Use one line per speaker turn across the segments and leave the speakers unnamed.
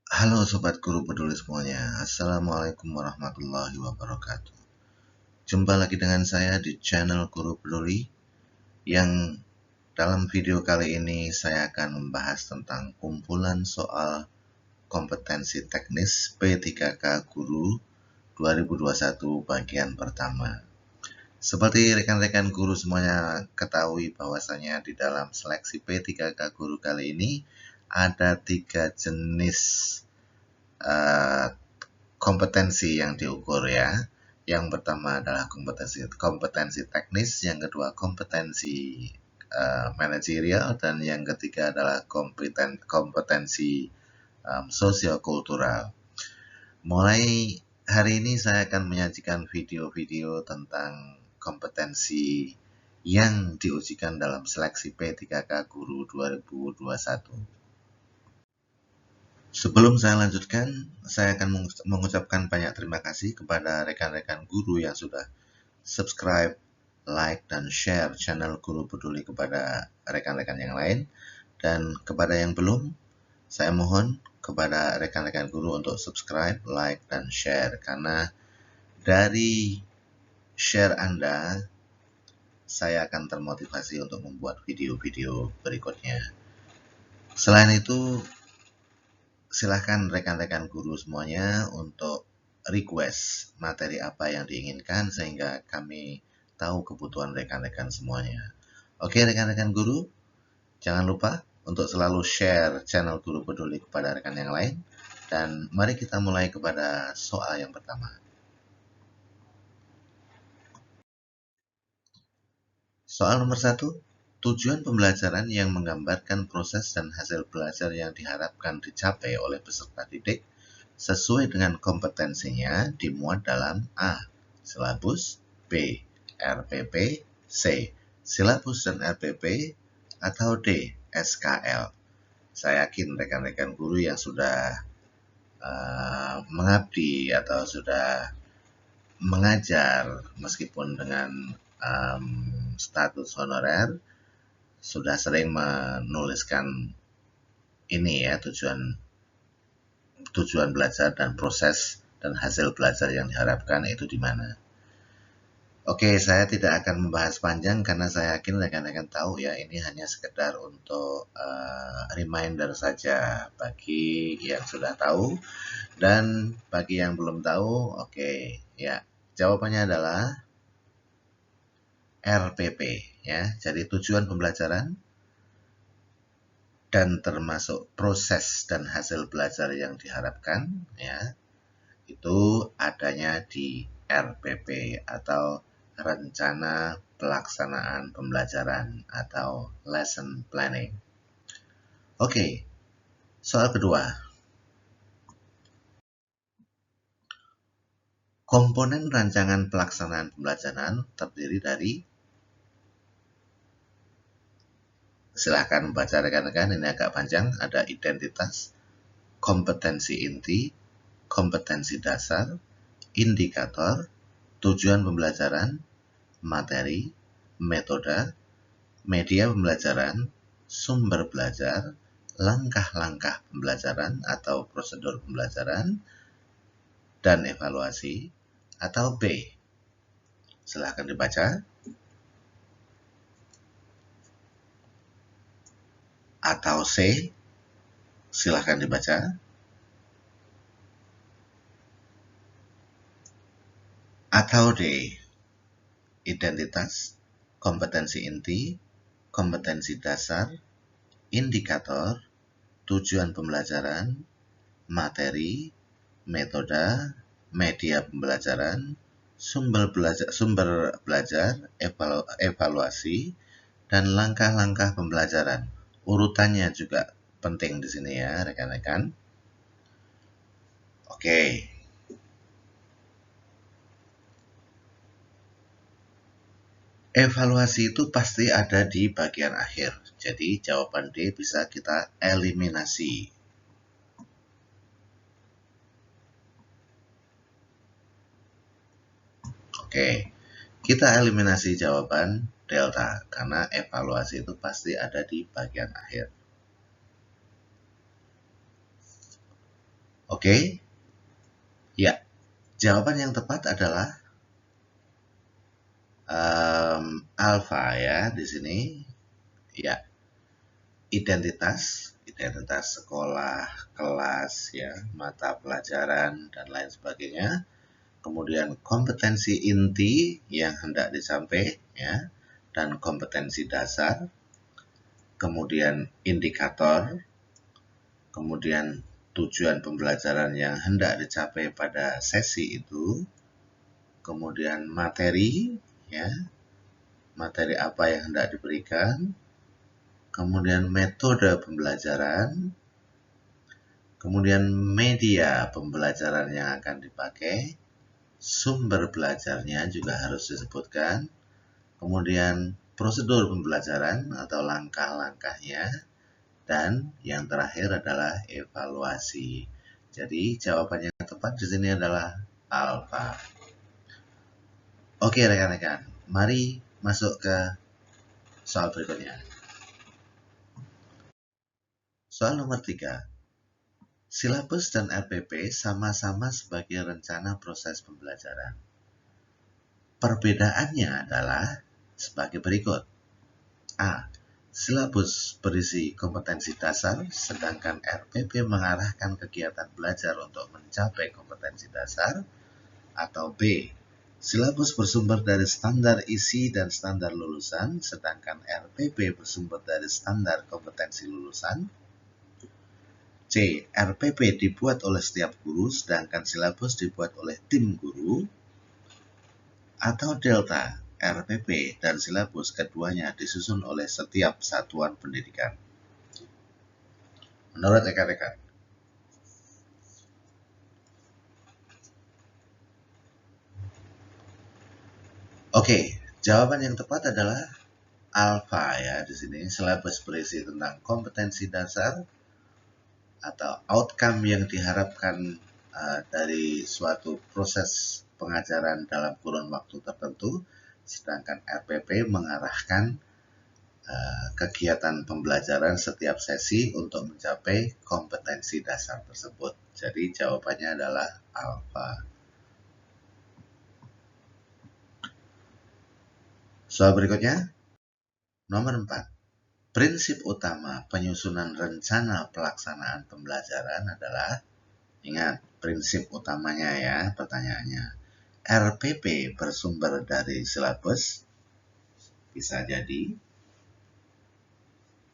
Halo Sobat Guru Peduli semuanya, Assalamualaikum warahmatullahi wabarakatuh. Jumpa lagi dengan saya di channel Guru Peduli, yang dalam video kali ini saya akan membahas tentang kumpulan soal kompetensi teknis P3K Guru 2021 bagian pertama. Seperti rekan-rekan guru semuanya ketahui bahwasanya di dalam seleksi P3K Guru kali ini ada 3 jenis kompetensi yang diukur ya. Yang pertama adalah kompetensi teknis, yang kedua kompetensi manajerial, dan yang ketiga adalah kompetensi sosiokultural. Mulai hari ini saya akan menyajikan video-video tentang kompetensi yang diujikan dalam seleksi P3K Guru 2021. Sebelum saya lanjutkan, saya akan mengucapkan banyak terima kasih kepada rekan-rekan guru yang sudah subscribe, like, dan share channel Guru Peduli kepada rekan-rekan yang lain. Dan kepada yang belum, saya mohon kepada rekan-rekan guru untuk subscribe, like, dan share. Karena dari share Anda, saya akan termotivasi untuk membuat video-video berikutnya. Selain itu, silahkan rekan-rekan guru semuanya untuk request materi apa yang diinginkan sehingga kami tahu kebutuhan rekan-rekan semuanya. Oke rekan-rekan guru, jangan lupa untuk selalu share channel Guru Peduli kepada rekan yang lain. Dan mari kita mulai kepada soal yang pertama. Soal nomor 1. Tujuan pembelajaran yang menggambarkan proses dan hasil belajar yang diharapkan dicapai oleh peserta didik sesuai dengan kompetensinya dimuat dalam A. Silabus, B. RPP, C. Silabus dan RPP, atau D. SKL. Saya yakin rekan-rekan guru yang sudah mengabdi atau sudah mengajar meskipun dengan status honorer sudah sering menuliskan ini ya, tujuan belajar dan proses dan hasil belajar yang diharapkan itu di mana. Oke, saya tidak akan membahas panjang karena saya yakin rekan-rekan tahu ya, ini hanya sekedar untuk reminder saja bagi yang sudah tahu, dan bagi yang belum tahu, oke ya, jawabannya adalah RPP ya. Jadi tujuan pembelajaran dan termasuk proses dan hasil belajar yang diharapkan ya, itu adanya di RPP atau rencana pelaksanaan pembelajaran atau lesson planning. Oke, soal kedua. Komponen rancangan pelaksanaan pembelajaran terdiri dari, silahkan membaca rekan-rekan, ini agak panjang, ada identitas, kompetensi inti, kompetensi dasar, indikator, tujuan pembelajaran, materi, metode, media pembelajaran, sumber belajar, langkah-langkah pembelajaran atau prosedur pembelajaran, dan evaluasi, atau B. Silahkan dibaca. Atau C. Silahkan dibaca. Atau D. Identitas, kompetensi inti, kompetensi dasar, indikator, tujuan pembelajaran, materi, metode, media pembelajaran, sumber belajar, evaluasi, dan langkah-langkah pembelajaran. Urutannya juga penting di sini ya, rekan-rekan. Oke. Evaluasi itu pasti ada di bagian akhir. Jadi jawaban D bisa kita eliminasi. Oke, kita eliminasi jawaban delta karena evaluasi itu pasti ada di bagian akhir. Oke, ya, jawaban yang tepat adalah alfa ya di sini. Ya, identitas sekolah, kelas, ya, mata pelajaran dan lain sebagainya. Kemudian kompetensi inti yang hendak dicapai, ya, dan kompetensi dasar. Kemudian indikator, kemudian tujuan pembelajaran yang hendak dicapai pada sesi itu, kemudian materi, ya, materi apa yang hendak diberikan, kemudian metode pembelajaran, kemudian media pembelajaran yang akan dipakai, sumber belajarnya juga harus disebutkan, kemudian prosedur pembelajaran atau langkah-langkahnya, dan yang terakhir adalah evaluasi. Jadi jawaban yang tepat di sini adalah alfa. Oke rekan-rekan, mari masuk ke soal berikutnya. Soal nomor 3. Silabus dan RPP sama-sama sebagai rencana proses pembelajaran. Perbedaannya adalah sebagai berikut. A. Silabus berisi kompetensi dasar, sedangkan RPP mengarahkan kegiatan belajar untuk mencapai kompetensi dasar. Atau B. Silabus bersumber dari standar isi dan standar lulusan, sedangkan RPP bersumber dari standar kompetensi lulusan. C. RPP dibuat oleh setiap guru, sedangkan silabus dibuat oleh tim guru. Atau delta, RPP dan silabus keduanya disusun oleh setiap satuan pendidikan. Menurut rekan-rekan. Oke, jawaban yang tepat adalah alfa ya di sini. Silabus berisi tentang kompetensi dasar atau outcome yang diharapkan dari suatu proses pengajaran dalam kurun waktu tertentu, sedangkan RPP mengarahkan kegiatan pembelajaran setiap sesi untuk mencapai kompetensi dasar tersebut. Jadi jawabannya adalah alfa. Soal berikutnya, nomor 4. Prinsip utama penyusunan rencana pelaksanaan pembelajaran adalah, ingat prinsip utamanya ya pertanyaannya, RPP bersumber dari silabus, bisa jadi.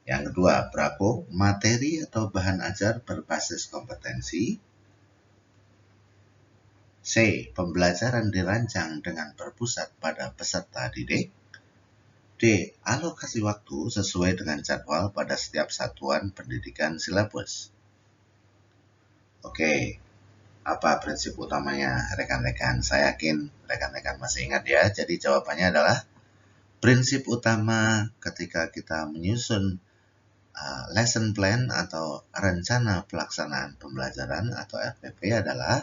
Yang kedua, Bravo, materi atau bahan ajar berbasis kompetensi. C. Pembelajaran dirancang dengan berpusat pada peserta didik. D. Alokasi waktu sesuai dengan jadwal pada setiap satuan pendidikan silabus. Oke, apa prinsip utamanya rekan-rekan? Saya yakin rekan-rekan masih ingat ya. Jadi jawabannya adalah prinsip utama ketika kita menyusun lesson plan atau rencana pelaksanaan pembelajaran atau RPP adalah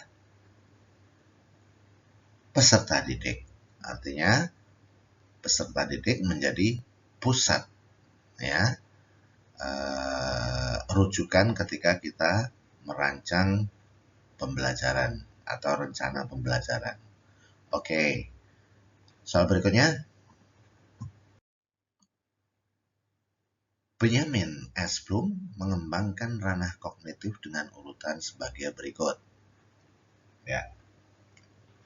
peserta didik. Artinya peserta didik menjadi pusat ya rujukan ketika kita merancang pembelajaran atau rencana pembelajaran. Oke, soal berikutnya. Benjamin S. Bloom mengembangkan ranah kognitif dengan urutan sebagai berikut. Ya,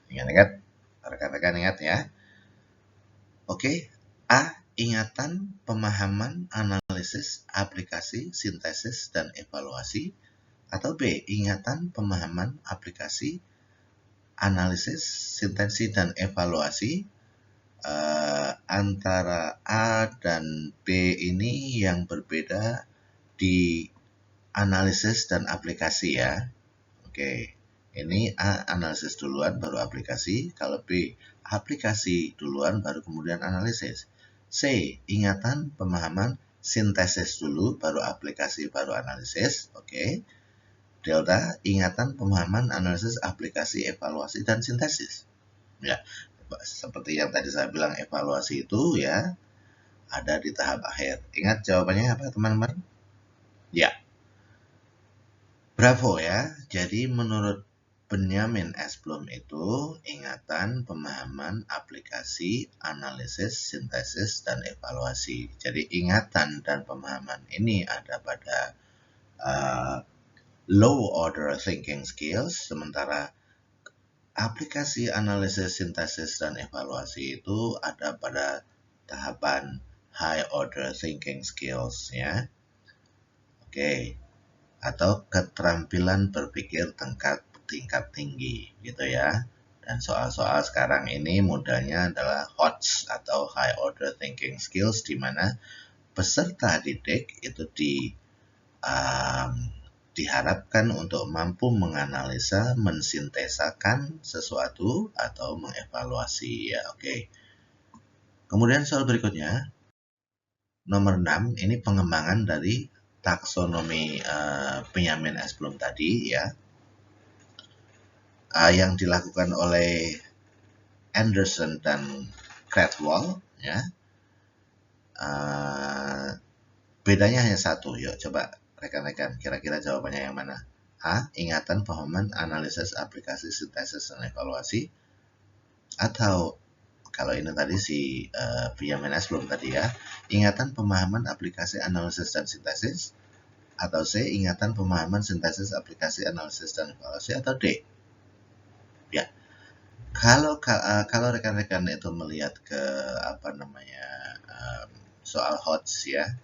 ingat, rekan-rekan ingat ya. Oke, A. Ingatan, pemahaman, analisis, aplikasi, sintesis, dan evaluasi. Atau B. Ingatan, pemahaman, aplikasi, analisis, sintesis, dan evaluasi. Antara A dan B ini yang berbeda di analisis dan aplikasi ya. Oke, ini A analisis duluan baru aplikasi. Kalau B aplikasi duluan baru kemudian analisis. C ingatan, pemahaman, sintesis dulu baru aplikasi baru analisis. Oke. Delta ingatan, pemahaman, analisis, aplikasi, evaluasi, dan sintesis. Ya, seperti yang tadi saya bilang evaluasi itu ya ada di tahap akhir. Ingat jawabannya apa teman-teman? Ya. Bravo ya. Jadi menurut Benjamin S. Bloom itu ingatan, pemahaman, aplikasi, analisis, sintesis, dan evaluasi. Jadi ingatan dan pemahaman ini ada pada low order thinking skills, sementara aplikasi, analisis, sintesis, dan evaluasi itu ada pada tahapan high order thinking skills ya. Oke. Atau keterampilan berpikir tingkat tinggi gitu ya. Dan soal-soal sekarang ini modelnya adalah HOTS atau High Order Thinking Skills, di mana peserta didik itu diharapkan untuk mampu menganalisa, mensintesakan sesuatu atau mengevaluasi ya. Oke. Kemudian soal berikutnya, nomor 6, ini pengembangan dari taksonomi Benjamin S. Bloom tadi ya, yang dilakukan oleh Anderson dan Cradwell ya. Bedanya hanya satu. Yuk coba rekan-rekan kira-kira jawabannya yang mana? A. Ingatan, pemahaman, analisis, aplikasi, sintesis, dan evaluasi. Atau kalau ini tadi si Benjamin S. Bloom tadi ya, ingatan, pemahaman, aplikasi, analisis, dan sintesis. Atau C. Ingatan, pemahaman, sintesis, aplikasi, analisis, dan evaluasi. Atau D. Ya, kalau rekan-rekan itu melihat ke soal HOTS ya,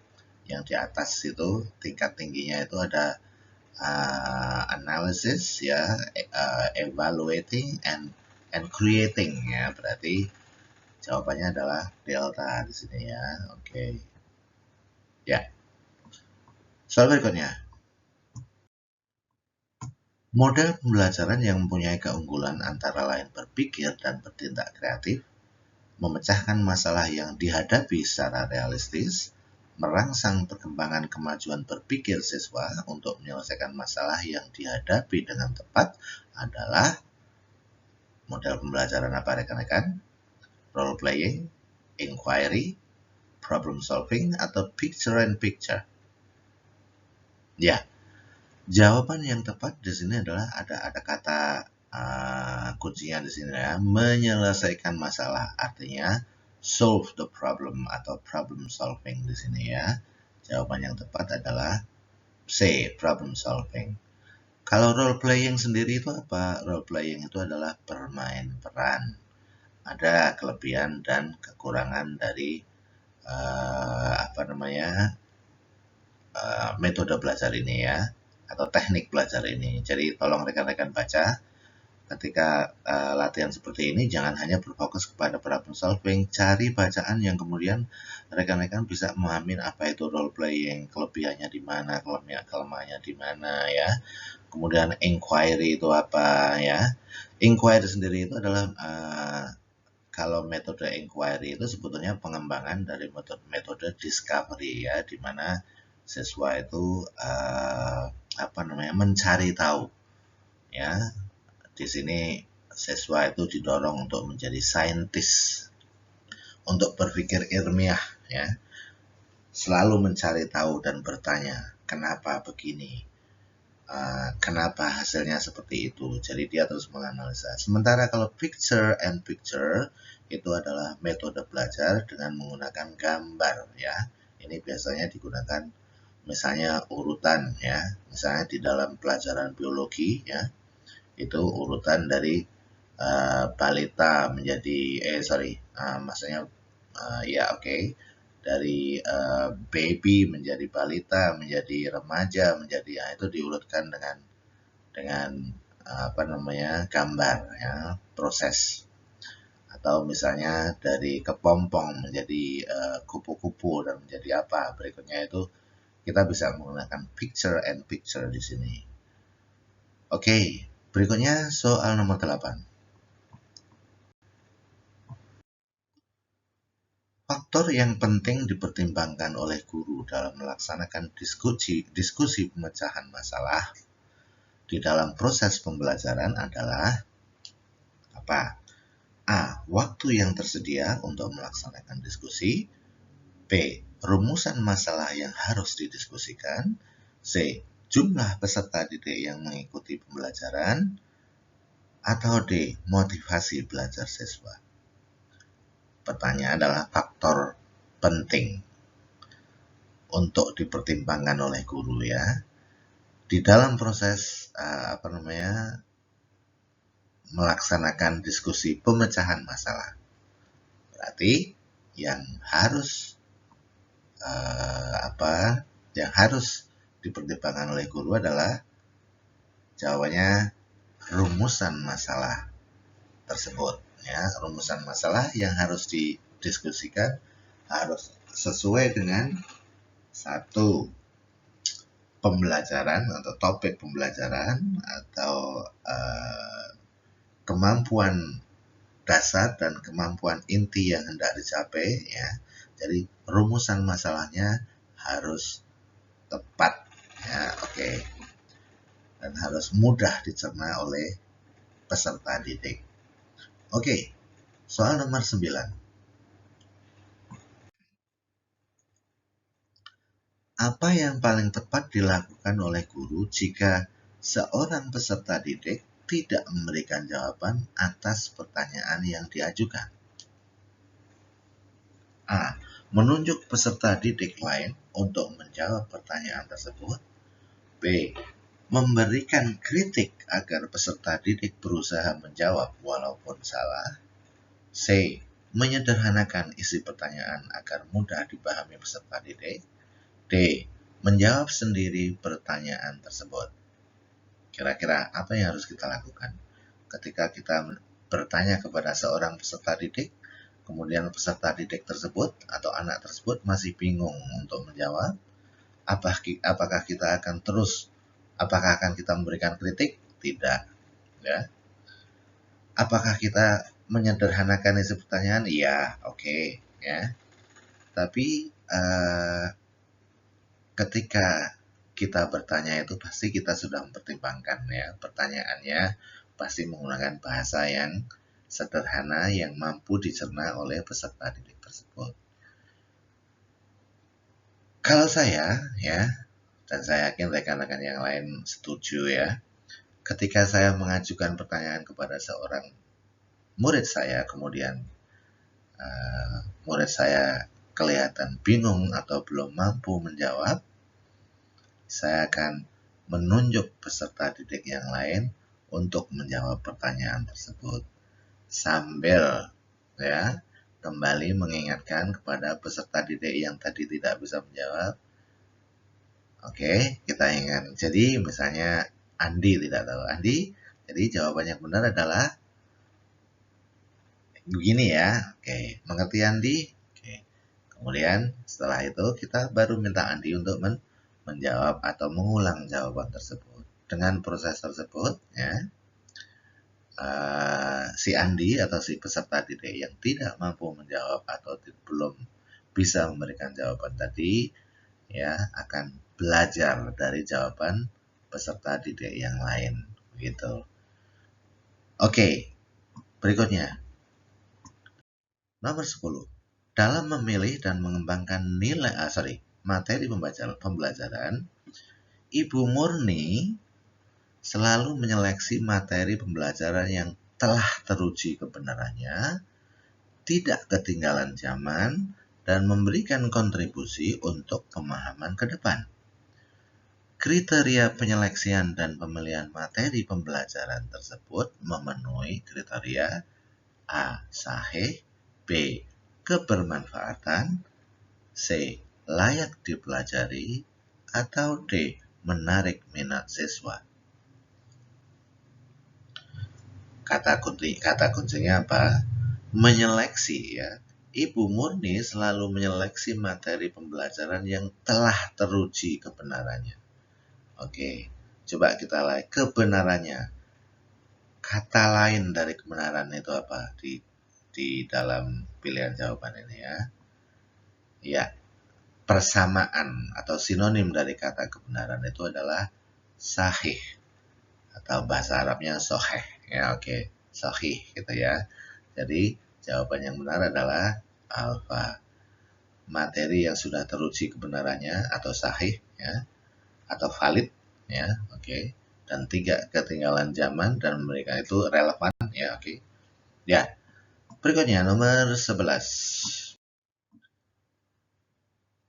yang di atas itu tingkat tingginya itu ada analysis ya, evaluating and creating ya, berarti jawabannya adalah delta di sini ya. Oke. Ya. Soal berikutnya. Model pembelajaran yang mempunyai keunggulan antara lain berpikir dan bertindak kreatif, memecahkan masalah yang dihadapi secara realistis, merangsang perkembangan kemajuan berpikir siswa untuk menyelesaikan masalah yang dihadapi dengan tepat adalah model pembelajaran apa rekan-rekan? Role playing, inquiry, problem solving, atau picture and picture? Ya, jawaban yang tepat di sini adalah ada kata kuncinya di sini ya, menyelesaikan masalah, artinya solve the problem atau problem solving di sini ya. Jawaban yang tepat adalah C, problem solving. Kalau role playing sendiri itu apa? Role playing itu adalah bermain peran. Ada kelebihan dan kekurangan dari metode belajar ini ya, atau teknik belajar ini. Jadi tolong rekan-rekan baca. Ketika latihan seperti ini, jangan hanya berfokus kepada problem solving, cari bacaan yang kemudian rekan-rekan bisa memahami apa itu role playing, kelebihannya di mana, kelemahannya di mana ya. Kemudian inquiry itu apa ya. Inquiry sendiri itu adalah kalau metode inquiry itu sebetulnya pengembangan dari metode discovery ya, di mana siswa itu mencari tahu ya. Di sini siswa itu didorong untuk menjadi saintis, untuk berpikir ilmiah ya, selalu mencari tahu dan bertanya kenapa begini, kenapa hasilnya seperti itu. Jadi dia terus menganalisa. Sementara kalau picture and picture itu adalah metode belajar dengan menggunakan gambar ya. Ini biasanya digunakan misalnya urutan ya, misalnya di dalam pelajaran biologi ya, itu urutan dari balita menjadi dari baby menjadi balita, menjadi remaja, menjadi itu diurutkan dengan gambar ya, proses. Atau misalnya dari kepompong menjadi kupu-kupu dan menjadi apa berikutnya, itu kita bisa menggunakan picture and picture di sini. Oke, berikutnya soal nomor 8. Faktor yang penting dipertimbangkan oleh guru dalam melaksanakan diskusi pemecahan masalah di dalam proses pembelajaran adalah apa? A. Waktu yang tersedia untuk melaksanakan diskusi. B. Rumusan masalah yang harus didiskusikan. C. jumlah peserta didik yang mengikuti pembelajaran, atau D. motivasi belajar siswa? Pertanyaan adalah faktor penting untuk dipertimbangkan oleh guru ya di dalam proses melaksanakan diskusi pemecahan masalah. Berarti yang harus dipertimbangkan oleh guru adalah jawabannya rumusan masalah tersebut ya. Rumusan masalah yang harus didiskusikan harus sesuai dengan satu pembelajaran atau topik pembelajaran atau kemampuan dasar dan kemampuan inti yang hendak dicapai ya. Jadi rumusan masalahnya harus tepat ya, oke. Dan harus mudah dicerna oleh peserta didik. Oke, soal nomor 9. Apa yang paling tepat dilakukan oleh guru jika seorang peserta didik tidak memberikan jawaban atas pertanyaan yang diajukan? A. Menunjuk peserta didik lain untuk menjawab pertanyaan tersebut. B. Memberikan kritik agar peserta didik berusaha menjawab walaupun salah. C. Menyederhanakan isi pertanyaan agar mudah dipahami peserta didik. D. Menjawab sendiri pertanyaan tersebut. Kira-kira apa yang harus kita lakukan ketika kita bertanya kepada seorang peserta didik, kemudian peserta didik tersebut atau anak tersebut masih bingung untuk menjawab? Apakah kita akan kita memberikan kritik? Tidak, ya. Apakah kita menyederhanakan isi pertanyaan? Iya, oke, ya. Tapi ketika kita bertanya itu pasti kita sudah mempertimbangkan ya, pertanyaannya pasti menggunakan bahasa yang sederhana yang mampu dicerna oleh peserta didik tersebut. Kalau saya ya, dan saya yakin rekan-rekan yang lain setuju ya, ketika saya mengajukan pertanyaan kepada seorang murid saya, kemudian murid saya kelihatan bingung atau belum mampu menjawab, saya akan menunjuk peserta didik yang lain untuk menjawab pertanyaan tersebut. Sambil ya kembali mengingatkan kepada peserta didik yang tadi tidak bisa menjawab. Oke, kita ingat. Jadi misalnya Andi tidak tahu. Andi, jadi jawaban yang benar adalah begini ya. Oke, mengerti Andi? Oke. Kemudian setelah itu kita baru minta Andi untuk menjawab atau mengulang jawaban tersebut. Dengan proses tersebut ya, si Andi atau si peserta didik yang tidak mampu menjawab atau belum bisa memberikan jawaban tadi ya akan belajar dari jawaban peserta didik yang lain begitu. Oke, berikutnya nomor 10. Dalam memilih dan mengembangkan materi pembelajaran, Ibu Murni selalu menyeleksi materi pembelajaran yang telah teruji kebenarannya, tidak ketinggalan zaman, dan memberikan kontribusi untuk pemahaman ke depan. Kriteria penyeleksian dan pemilihan materi pembelajaran tersebut memenuhi kriteria A. Sahih, B. Kebermanfaatan, C. Layak dipelajari, atau D. Menarik minat siswa. Kata kuncinya apa? Menyeleksi ya. Ibu Murni selalu menyeleksi materi pembelajaran yang telah teruji kebenarannya. Oke, coba kita lihat kebenarannya. Kata lain dari kebenaran itu apa di dalam pilihan jawaban ini ya? Ya, persamaan atau sinonim dari kata kebenaran itu adalah sahih atau bahasa Arabnya sahih. Ya, oke, sahih gitu ya. Jadi jawaban yang benar adalah alfa. Materi yang sudah teruji kebenarannya atau sahih ya, atau valid ya, oke. Dan 3 ketinggalan zaman dan mereka itu relevan, ya, oke. Ya, berikutnya nomor 11.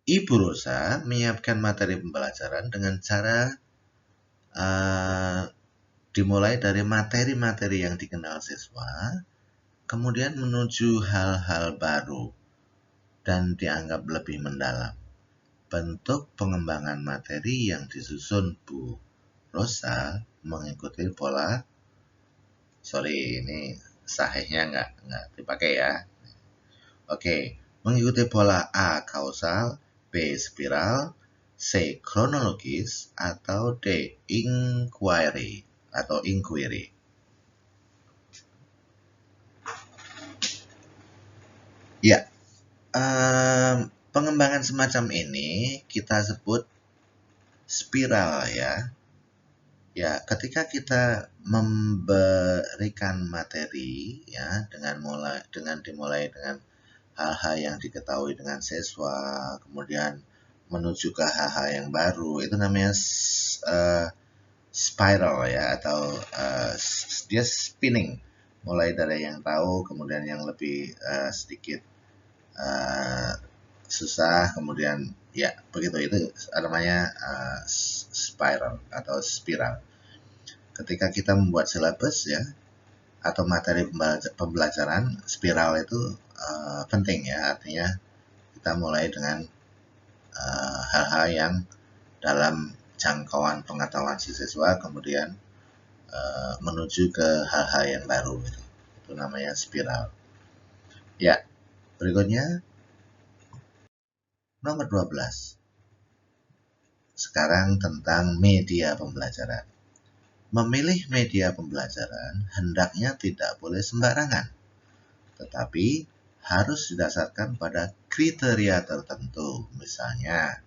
Ibu Rosa menyiapkan materi pembelajaran dengan cara dimulai dari materi-materi yang dikenal siswa, kemudian menuju hal-hal baru dan dianggap lebih mendalam. Bentuk pengembangan materi yang disusun Bu Rosa mengikuti pola, sorry ini sahihnya nggak dipakai ya. Oke, mengikuti pola A kausal, B spiral, C kronologis, atau D inquiry. Ya, pengembangan semacam ini kita sebut spiral ya. Ya, ketika kita memberikan materi ya dengan dimulai dengan hal-hal yang diketahui dengan siswa, kemudian menuju ke hal-hal yang baru, itu namanya spiral ya, atau dia spinning, mulai dari yang tahu, kemudian yang lebih sedikit susah, kemudian ya begitu, itu namanya spiral atau spiral. Ketika kita membuat silabus ya atau materi pembelajaran, spiral itu penting ya, artinya kita mulai dengan hal-hal yang dalam jangkauan pengetahuan siswa, kemudian menuju ke hal-hal yang baru, itu namanya spiral. Ya, berikutnya nomor 12. Sekarang tentang media pembelajaran. Memilih media pembelajaran hendaknya tidak boleh sembarangan, tetapi harus didasarkan pada kriteria tertentu. Misalnya,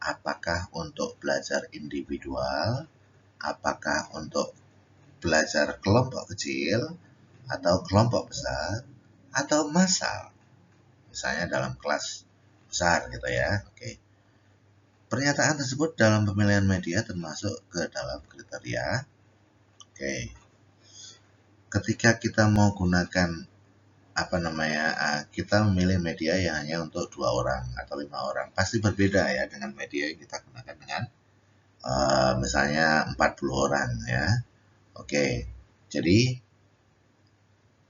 apakah untuk belajar individual, apakah untuk belajar kelompok kecil, atau kelompok besar, atau massal. Misalnya dalam kelas besar gitu ya. Oke. Pernyataan tersebut dalam pemilihan media termasuk ke dalam kriteria. Oke. Ketika kita mau gunakan kita memilih media yang hanya untuk 2 orang atau 5 orang, pasti berbeda ya dengan media yang kita gunakan dengan misalnya 40 orang ya. Oke. Jadi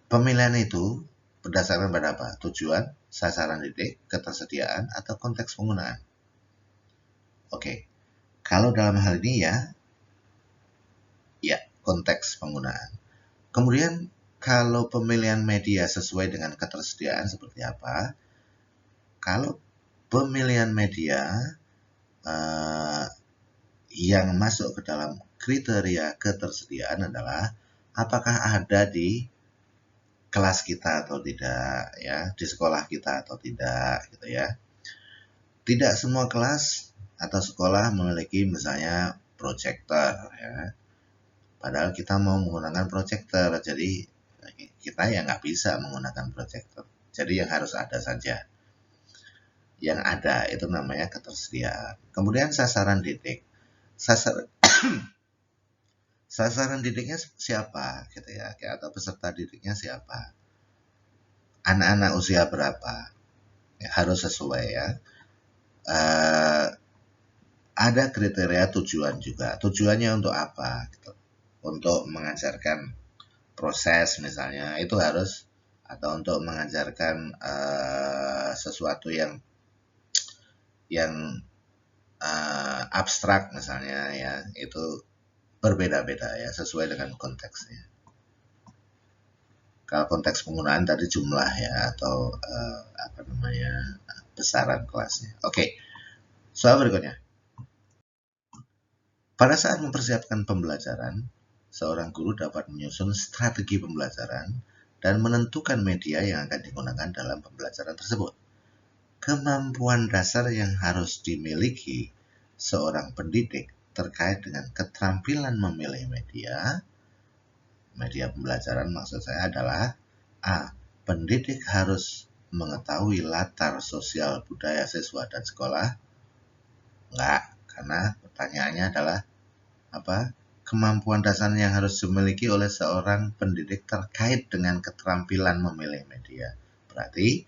pemilihan itu berdasarkan pada apa? Tujuan, sasaran didik, ketersediaan, atau konteks penggunaan. Oke. Kalau dalam hal ini ya konteks penggunaan. Kemudian kalau pemilihan media sesuai dengan ketersediaan seperti apa? Kalau pemilihan media yang masuk ke dalam kriteria ketersediaan adalah apakah ada di kelas kita atau tidak ya, di sekolah kita atau tidak gitu ya. Tidak semua kelas atau sekolah memiliki misalnya proyektor ya. Padahal kita mau menggunakan proyektor, jadi kita ya nggak bisa menggunakan proyektor. Jadi yang harus ada saja. Yang ada itu namanya ketersediaan. Kemudian sasaran didik. Sasaran didiknya siapa gitu ya, atau peserta didiknya siapa? Anak-anak usia berapa? Ya, harus sesuai ya. Ada kriteria tujuan juga. Tujuannya untuk apa? Gitu. Untuk mengajarkan proses misalnya, itu harus, atau untuk mengajarkan sesuatu yang abstrak misalnya ya, itu berbeda-beda ya sesuai dengan konteksnya. Kalau konteks penggunaan tadi jumlah ya, atau besaran kelasnya. Oke. Soal berikutnya. Pada saat mempersiapkan pembelajaran, seorang guru dapat menyusun strategi pembelajaran dan menentukan media yang akan digunakan dalam pembelajaran tersebut. Kemampuan dasar yang harus dimiliki seorang pendidik terkait dengan keterampilan memilih media pembelajaran maksud saya adalah A. Pendidik harus mengetahui latar sosial budaya siswa dan sekolah. Enggak, karena pertanyaannya adalah kemampuan dasar yang harus dimiliki oleh seorang pendidik terkait dengan keterampilan memilih media. Berarti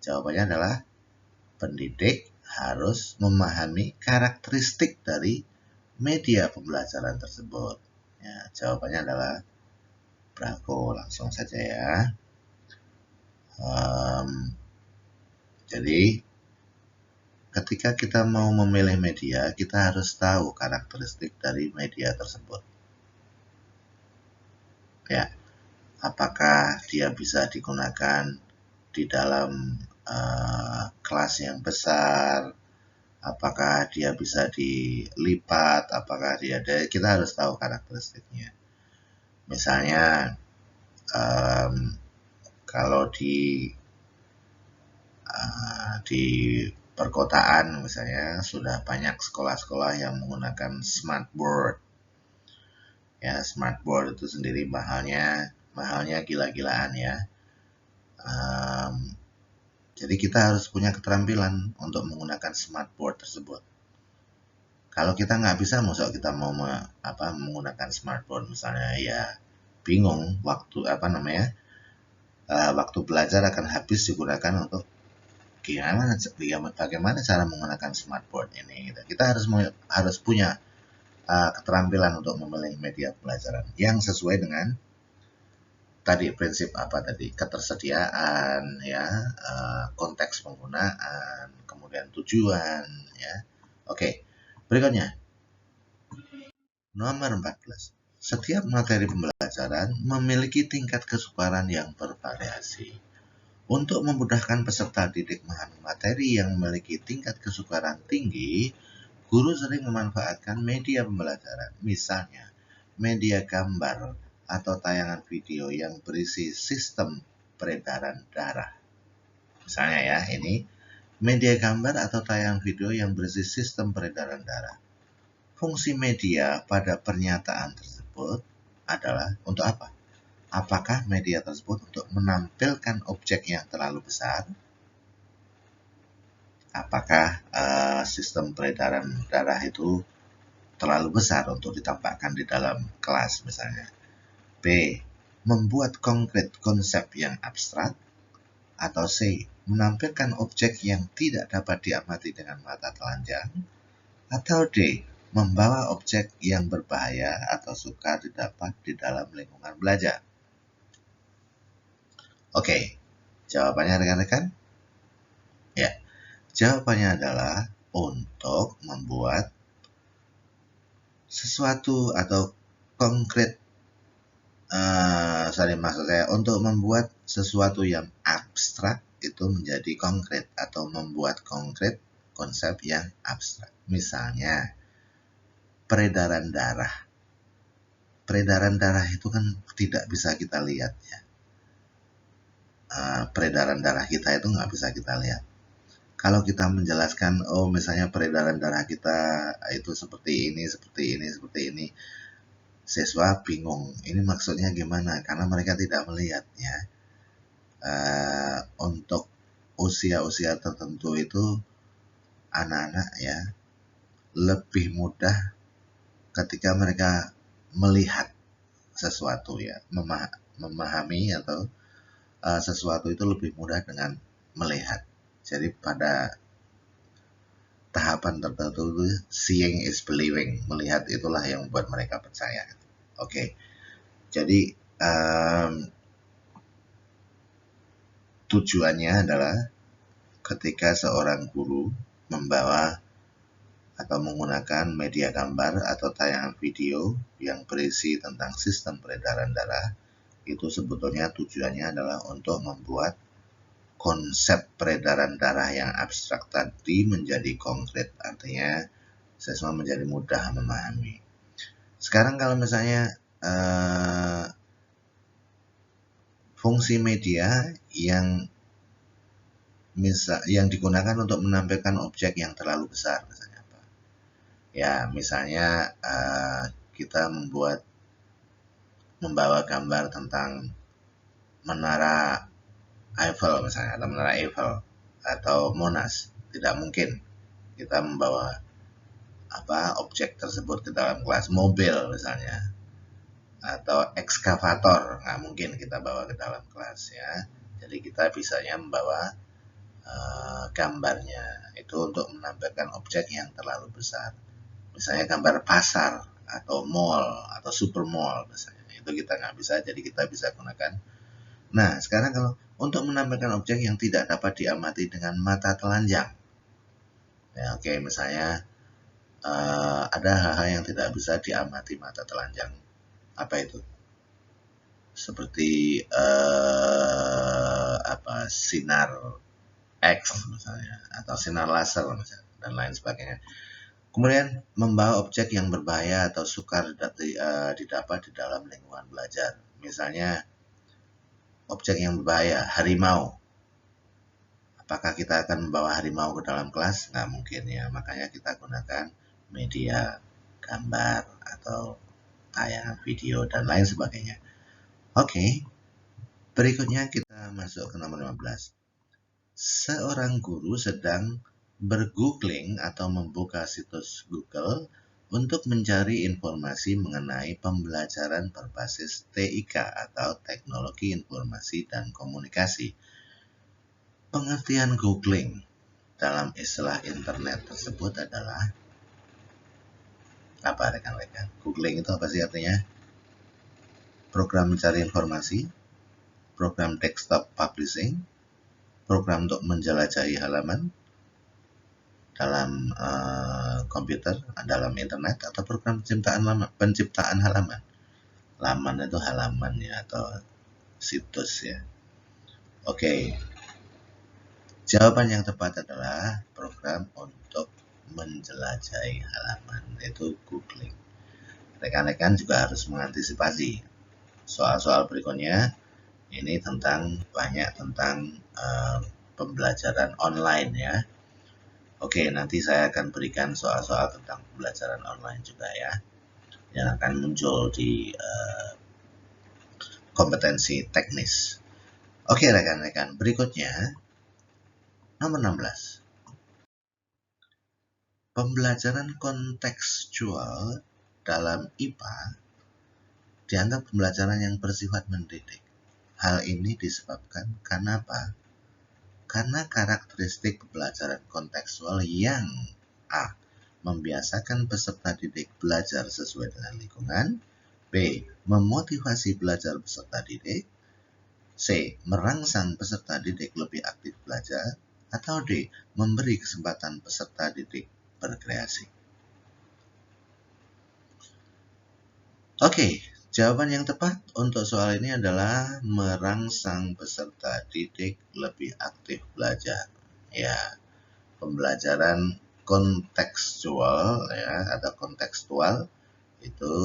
jawabannya adalah pendidik harus memahami karakteristik dari media pembelajaran tersebut. Ya, jawabannya adalah bravo, langsung saja ya. Jadi ketika kita mau memilih media, kita harus tahu karakteristik dari media tersebut. Ya, apakah dia bisa digunakan di dalam kelas yang besar, apakah dia bisa dilipat, apakah kita harus tahu karakteristiknya. Misalnya kalau di perkotaan misalnya sudah banyak sekolah-sekolah yang menggunakan smartboard. Ya, smartboard itu sendiri mahalnya gila-gilaan ya. Jadi kita harus punya keterampilan untuk menggunakan smartboard tersebut. Kalau kita nggak bisa, maksud kita mau menggunakan smartboard misalnya, ya bingung waktu waktu belajar akan habis digunakan untuk bagaimana cara menggunakan smartboard ini. Gitu. Kita harus punya keterampilan untuk memilih media pembelajaran yang sesuai dengan tadi prinsip ketersediaan, ya, konteks penggunaan, kemudian tujuan, ya. Oke, berikutnya nomor 14. Setiap materi pembelajaran memiliki tingkat kesukaran yang bervariasi. Untuk memudahkan peserta didik memahami materi yang memiliki tingkat kesukaran tinggi, guru sering memanfaatkan media pembelajaran, misalnya media gambar atau tayangan video yang berisi sistem peredaran darah. Misalnya ya, ini media gambar atau tayangan video yang berisi sistem peredaran darah. Fungsi media pada pernyataan tersebut adalah untuk apa? Apakah media tersebut untuk menampilkan objek yang terlalu besar? Apakah sistem peredaran darah itu terlalu besar untuk ditampakkan di dalam kelas misalnya? B. Membuat konkret konsep yang abstrak. Atau C. Menampilkan objek yang tidak dapat diamati dengan mata telanjang. Atau D. Membawa objek yang berbahaya atau sukar didapat di dalam lingkungan belajar. Oke, jawabannya rekan-rekan? Ya, jawabannya adalah untuk membuat sesuatu atau konkret. Maksud saya untuk membuat sesuatu yang abstrak itu menjadi konkret atau membuat konkret konsep yang abstrak. Misalnya peredaran darah. Peredaran darah itu kan tidak bisa kita lihat ya. Peredaran darah kita itu nggak bisa kita lihat. Kalau kita menjelaskan, misalnya peredaran darah kita itu seperti ini, siswa bingung, ini maksudnya gimana? Karena mereka tidak melihat ya. Untuk usia-usia tertentu itu anak-anak ya lebih mudah ketika mereka melihat sesuatu ya, memahami atau sesuatu itu lebih mudah dengan melihat. Jadi pada tahapan tertentu itu seeing is believing, melihat itulah yang membuat mereka percaya. Oke, jadi tujuannya adalah ketika seorang guru membawa atau menggunakan media gambar atau tayangan video yang berisi tentang sistem peredaran darah, itu sebetulnya tujuannya adalah untuk membuat konsep peredaran darah yang abstrak tadi menjadi konkret, artinya siswa menjadi mudah memahami. Sekarang kalau misalnya fungsi media yang digunakan untuk menampilkan objek yang terlalu besar, misalnya apa? Ya, misalnya kita membawa gambar tentang menara Eiffel misalnya, atau menara Eiffel atau Monas. Tidak mungkin kita membawa objek tersebut ke dalam kelas. Mobil misalnya, atau ekskavator, nggak mungkin kita bawa ke dalam kelas ya. Jadi kita bisanya membawa gambarnya itu untuk menampilkan objek yang terlalu besar. Misalnya gambar pasar atau mall atau super mall misalnya, itu kita nggak bisa, jadi kita bisa gunakan. Nah, sekarang kalau untuk menampilkan objek yang tidak dapat diamati dengan mata telanjang, ya oke, misalnya ada hal-hal yang tidak bisa diamati mata telanjang. Apa itu? Seperti sinar X misalnya, atau sinar laser misalnya, dan lain sebagainya. Kemudian membawa objek yang berbahaya atau sukar didapat di dalam lingkungan belajar. Misalnya objek yang berbahaya, harimau. Apakah kita akan membawa harimau ke dalam kelas? Nggak mungkin ya, makanya kita gunakan media gambar atau tayangan video dan lain sebagainya. Oke, berikutnya kita masuk ke nomor 15. Seorang guru sedang bergoogling atau membuka situs Google untuk mencari informasi mengenai pembelajaran berbasis TIK atau Teknologi Informasi dan Komunikasi. Pengertian googling dalam istilah internet tersebut adalah apa, rekan-rekan? Googling itu apa sih artinya? Program mencari informasi, program desktop publishing, program untuk menjelajahi halaman dalam komputer, dalam internet, atau program penciptaan halaman. Laman itu halaman ya, atau situs ya. Oke. Jawaban yang tepat adalah program untuk menjelajahi halaman, itu googling. Rekan-rekan juga harus mengantisipasi soal-soal berikutnya. Ini banyak tentang pembelajaran online ya. Oke, nanti saya akan berikan soal-soal tentang pembelajaran online juga ya, yang akan muncul di kompetensi teknis. Oke rekan-rekan, berikutnya nomor 16. Pembelajaran kontekstual dalam IPA dianggap pembelajaran yang bersifat mendidik. Hal ini disebabkan karena apa? Karena karakteristik pembelajaran kontekstual yang A. Membiasakan peserta didik belajar sesuai dengan lingkungan, B. Memotivasi belajar peserta didik, C. Merangsang peserta didik lebih aktif belajar, atau D. Memberi kesempatan peserta didik berkreasi. Oke, jawaban yang tepat untuk soal ini adalah merangsang peserta didik lebih aktif belajar. Ya, pembelajaran kontekstual ya, atau kontekstual itu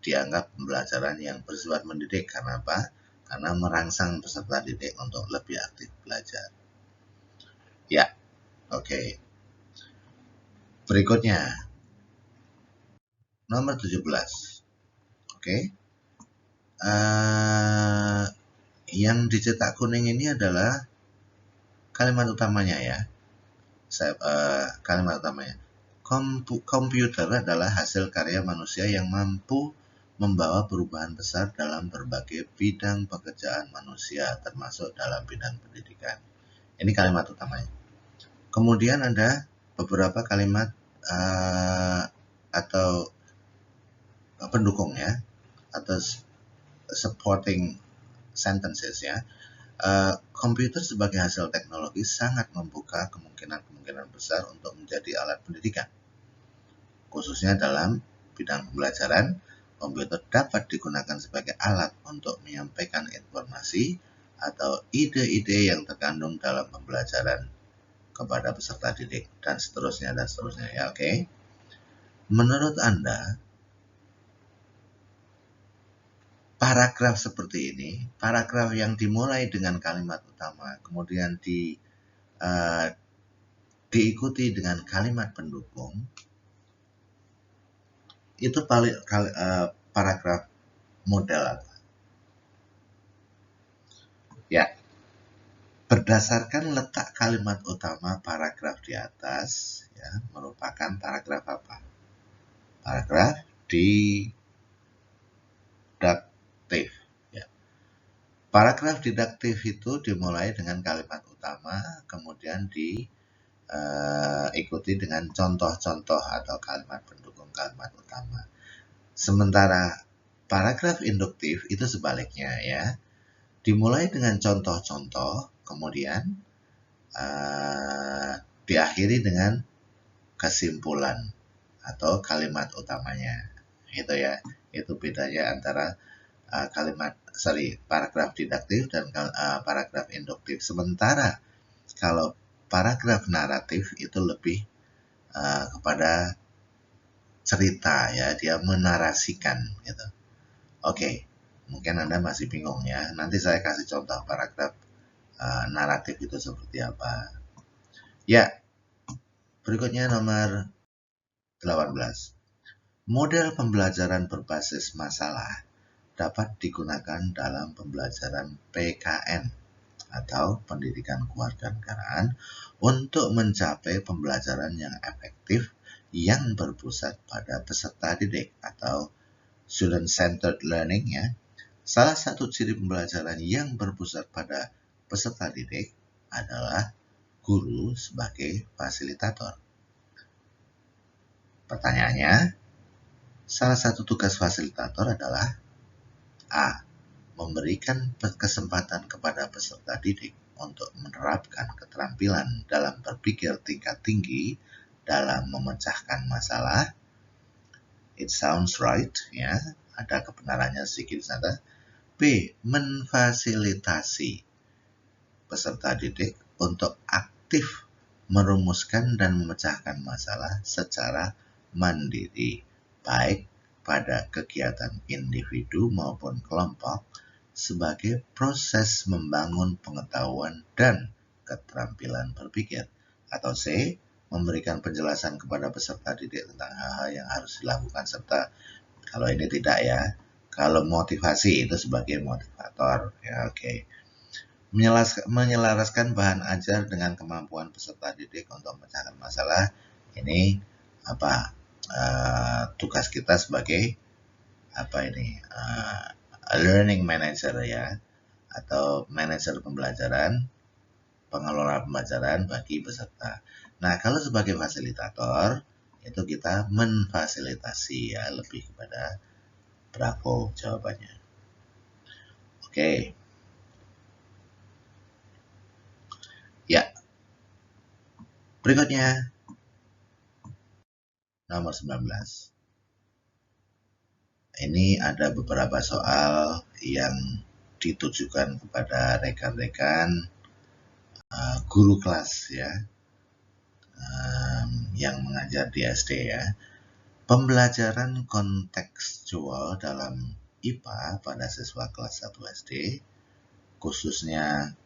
dianggap pembelajaran yang bersifat mendidik. Karena apa? Karena merangsang peserta didik untuk lebih aktif belajar. Ya, oke. Berikutnya, nomor 17. Oke. Yang dicetak kuning ini adalah kalimat utamanya ya. Kalimat utamanya. Komputer adalah hasil karya manusia yang mampu membawa perubahan besar dalam berbagai bidang pekerjaan manusia, termasuk dalam bidang pendidikan. Ini kalimat utamanya. Kemudian ada beberapa kalimat atau pendukung ya, atau supporting sentences ya. Komputer sebagai hasil teknologi sangat membuka kemungkinan besar untuk menjadi alat pendidikan. Khususnya dalam bidang pembelajaran, komputer dapat digunakan sebagai alat untuk menyampaikan informasi atau ide-ide yang terkandung dalam pembelajaran kepada peserta didik, dan seterusnya ya, oke. Menurut Anda, paragraf seperti ini, paragraf yang dimulai dengan kalimat utama, kemudian diikuti dengan kalimat pendukung, itu paragraf model apa? Ya, berdasarkan letak kalimat utama paragraf di atas, ya, merupakan paragraf apa? Paragraf didaktif. Ya. Paragraf didaktif itu dimulai dengan kalimat utama, kemudian diikuti dengan contoh-contoh atau kalimat pendukung kalimat utama. Sementara paragraf induktif itu sebaliknya ya, dimulai dengan contoh-contoh, kemudian diakhiri dengan kesimpulan atau kalimat utamanya. Itu ya, itu bedanya antara paragraf didaktif dan paragraf induktif. Sementara kalau paragraf naratif itu lebih kepada cerita ya, dia menarasikan gitu. Oke, mungkin Anda masih bingung ya. Nanti saya kasih contoh paragraf naratif itu seperti apa. Ya, berikutnya nomor 18. Model pembelajaran berbasis masalah dapat digunakan dalam pembelajaran PKN atau pendidikan kewarganegaraan untuk mencapai pembelajaran yang efektif yang berpusat pada peserta didik atau student centered learning ya. Salah satu ciri pembelajaran yang berpusat pada peserta didik adalah guru sebagai fasilitator. Pertanyaannya, salah satu tugas fasilitator adalah A. Memberikan kesempatan kepada peserta didik untuk menerapkan keterampilan dalam berpikir tingkat tinggi dalam memecahkan masalah. It sounds right, ya. Ada kebenarannya sedikit sana. B. Memfasilitasi peserta didik untuk aktif merumuskan dan memecahkan masalah secara mandiri, baik pada kegiatan individu maupun kelompok sebagai proses membangun pengetahuan dan keterampilan berpikir. Atau C. Memberikan penjelasan kepada peserta didik tentang hal-hal yang harus dilakukan serta kalau ini tidak ya. Kalau motivasi itu sebagai motivator ya, oke. Menyelaraskan bahan ajar dengan kemampuan peserta didik untuk memecahkan masalah. Ini tugas kita sebagai learning manager ya, atau manajer pembelajaran, pengelola pembelajaran bagi peserta. Nah, kalau sebagai fasilitator itu kita memfasilitasi ya, lebih kepada bravo jawabannya. Oke. Ya. Berikutnya nomor 19. Ini ada beberapa soal yang ditujukan kepada rekan-rekan guru kelas ya, yang mengajar di SD ya. Pembelajaran kontekstual dalam IPA pada siswa kelas 1 SD, khususnya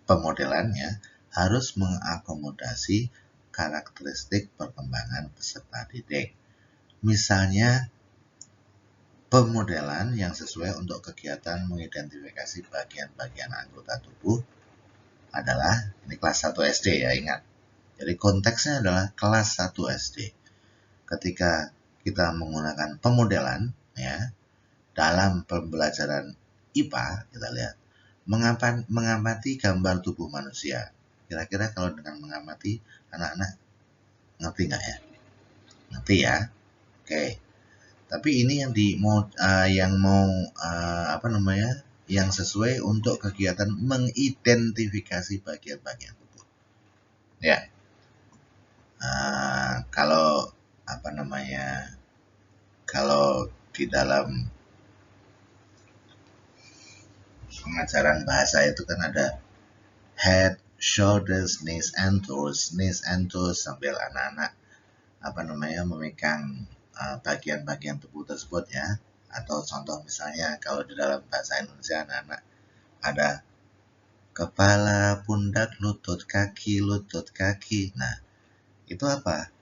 pemodelannya harus mengakomodasi karakteristik perkembangan peserta didik. Misalnya, pemodelan yang sesuai untuk kegiatan mengidentifikasi bagian-bagian anggota tubuh adalah, ini kelas 1 SD ya, ingat. Jadi konteksnya adalah kelas 1 SD. Ketika kita menggunakan pemodelan ya, dalam pembelajaran IPA, kita lihat mengamati gambar tubuh manusia. Kira-kira kalau dengan mengamati, anak-anak ngerti nggak ya? Ngerti ya? Oke. Tapi ini yang sesuai untuk kegiatan mengidentifikasi bagian-bagian tubuh. Ya. Kalau di dalam pengajaran bahasa itu kan ada head, shoulders, knees and toes sambil anak-anak memegang bagian-bagian tubuh tersebut ya. Atau contoh misalnya kalau di dalam bahasa Indonesia anak-anak ada kepala, pundak, lutut, kaki. Nah, itu apa?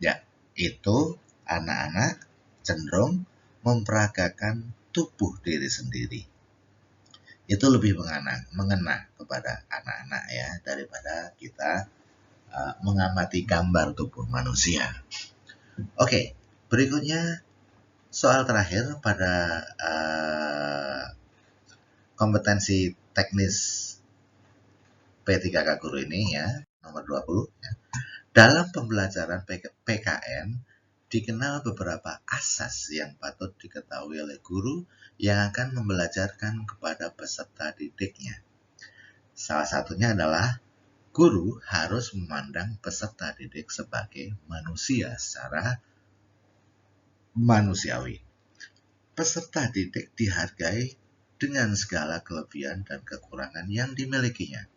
Ya, itu anak-anak cenderung memperagakan tubuh diri sendiri. Itu lebih mengena kepada anak-anak ya, daripada kita mengamati gambar tubuh manusia. Oke, berikutnya soal terakhir pada kompetensi teknis P3K Guru ini ya, nomor 20 ya. Dalam pembelajaran PKN dikenal beberapa asas yang patut diketahui oleh guru yang akan membelajarkan kepada peserta didiknya. Salah satunya adalah guru harus memandang peserta didik sebagai manusia secara manusiawi. Peserta didik dihargai dengan segala kelebihan dan kekurangan yang dimilikinya.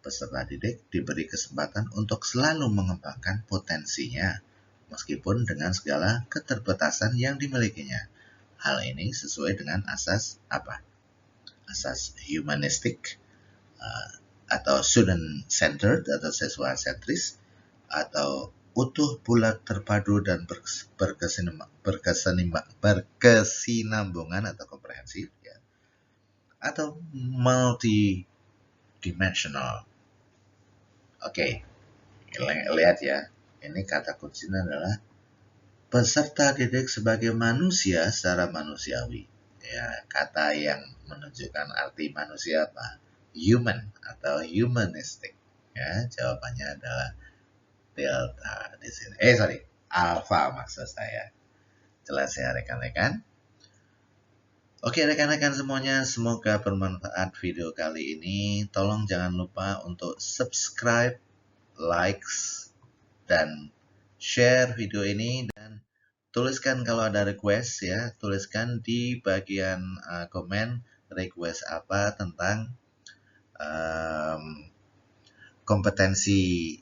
Peserta didik diberi kesempatan untuk selalu mengembangkan potensinya, meskipun dengan segala keterbatasan yang dimilikinya. Hal ini sesuai dengan asas apa? Asas humanistik, atau student-centered, atau siswa-sentris, atau utuh, bulat, terpadu, dan berkesinambungan atau komprehensif, ya. Atau multidimensional. Oke, lihat ya, ini kata kuncinya adalah peserta didik sebagai manusia secara manusiawi. Ya, kata yang menunjukkan arti manusia apa? Human atau humanistic. Ya, jawabannya adalah delta di sini. Alpha maksud saya. Jelas ya rekan-rekan? Oke rekan-rekan semuanya, semoga bermanfaat video kali ini. Tolong jangan lupa untuk subscribe, likes, dan share video ini, dan tuliskan kalau ada request ya, tuliskan di bagian komen request apa tentang kompetensi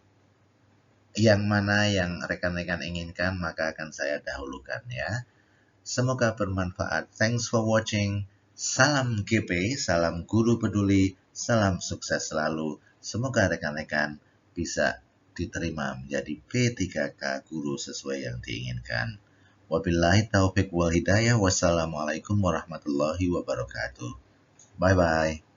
yang mana yang rekan-rekan inginkan, maka akan saya dahulukan ya. Semoga bermanfaat. Thanks for watching. Salam GP, salam guru peduli, salam sukses selalu. Semoga rekan-rekan bisa diterima menjadi P3K guru sesuai yang diinginkan. Wabillahi taufiq wal hidayah. Wassalamualaikum warahmatullahi wabarakatuh. Bye-bye.